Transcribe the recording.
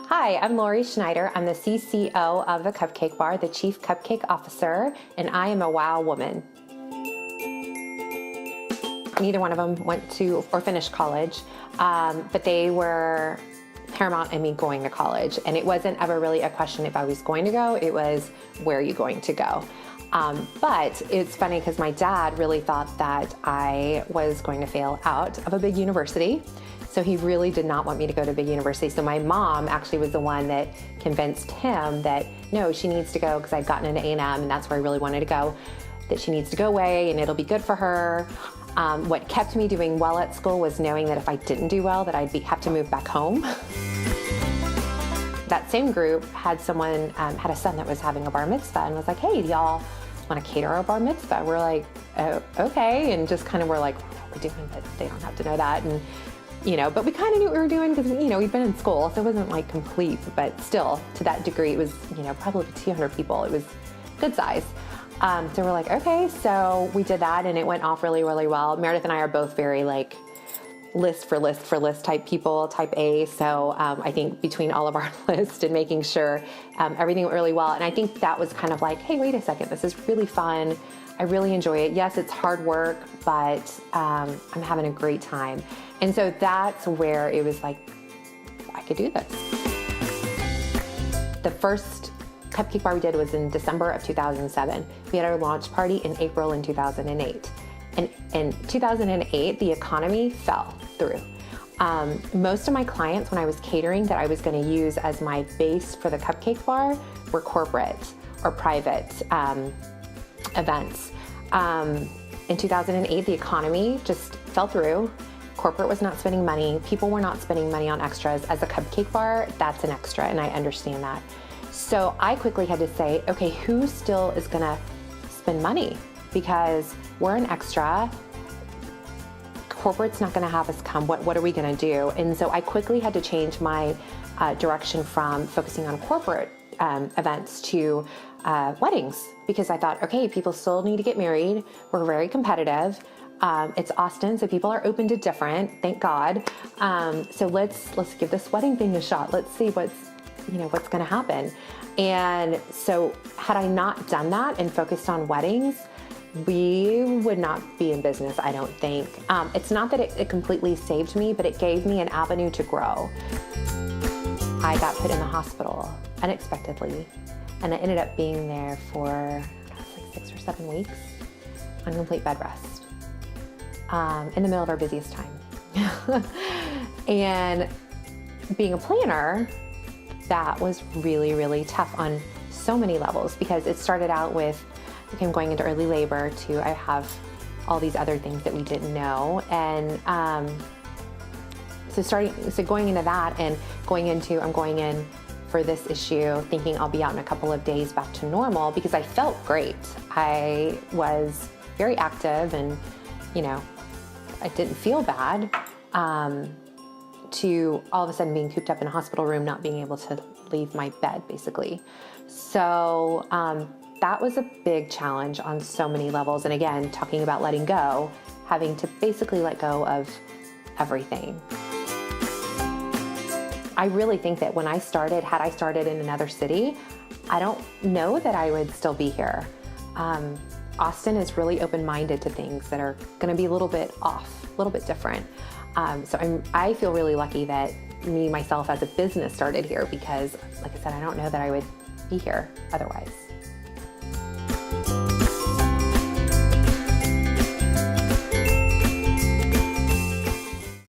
Hi, I'm Lori Schneider. I'm the CCO of the Cupcake Bar, the Chief Cupcake Officer, and I am a WOW woman. Neither one of them went to or finished college, but they were paramount in me going to college. And it wasn't ever really a question if I was going to go, it was, where are you going to go? But it's funny because my dad really thought that I was going to fail out of a big university. So he really did not want me to go to a big university. So my mom actually was the one that convinced him that, no, she needs to go because I'd gotten into A&M and that's where I really wanted to go, that she needs to go away and it'll be good for her. What kept me doing well at school was knowing that if I didn't do well, that I'd have to move back home. That same group had someone, had a son that was having a bar mitzvah and was like, hey, do y'all want to cater a bar mitzvah? We're like, oh, okay. And just kind of were like, what are we doing? But they don't have to know that. And but we kind of knew what we were doing because, we'd been in school, so it wasn't like complete, but still to that degree, it was, probably 200 people. It was good size. So we're like, okay, so we did that and it went off really, really well. Meredith and I are both very like list for list type people, type A. So I think between all of our lists and making sure everything went really well. And I think that was kind of like, hey, wait a second, this is really fun. I really enjoy it. Yes, it's hard work, but I'm having a great time. And so that's where it was like, I could do this. The first Cupcake Bar we did was in December of 2007. We had our launch party in April in 2008. And in 2008, the economy fell through. Most of my clients, when I was catering, that I was going to use as my base for the Cupcake Bar were corporate or private events. In 2008, the economy just fell through. Corporate was not spending money. People were not spending money on extras. As a Cupcake Bar, that's an extra, and I understand that. So I quickly had to say, okay, who still is gonna spend money? Because we're an extra. Corporate's not gonna have us come. What are we gonna do? And so I quickly had to change my direction from focusing on corporate events to weddings, because I thought, okay, people still need to get married. We're very competitive. It's Austin, so people are open to different, thank God. So let's give this wedding thing a shot. Let's see what's going to happen. And so had I not done that and focused on weddings, we would not be in business, I don't think. It's not that it completely saved me, but it gave me an avenue to grow. I got put in the hospital unexpectedly, and I ended up being there for like 6 or 7 weeks on complete bed rest. In the middle of our busiest time. And being a planner, that was really, really tough on so many levels, because it started out with going into early labor to I have all these other things that we didn't know. And so going into that and I'm going in for this issue thinking I'll be out in a couple of days back to normal, because I felt great. I was very active and I didn't feel bad, to all of a sudden being cooped up in a hospital room, not being able to leave my bed, basically. So that was a big challenge on so many levels. And again, talking about letting go, having to basically let go of everything. I really think that when I started, had I started in another city, I don't know that I would still be here. Austin is really open-minded to things that are going to be a little bit off, a little bit different. So I feel really lucky that myself as a business started here, because like I said, I don't know that I would be here otherwise.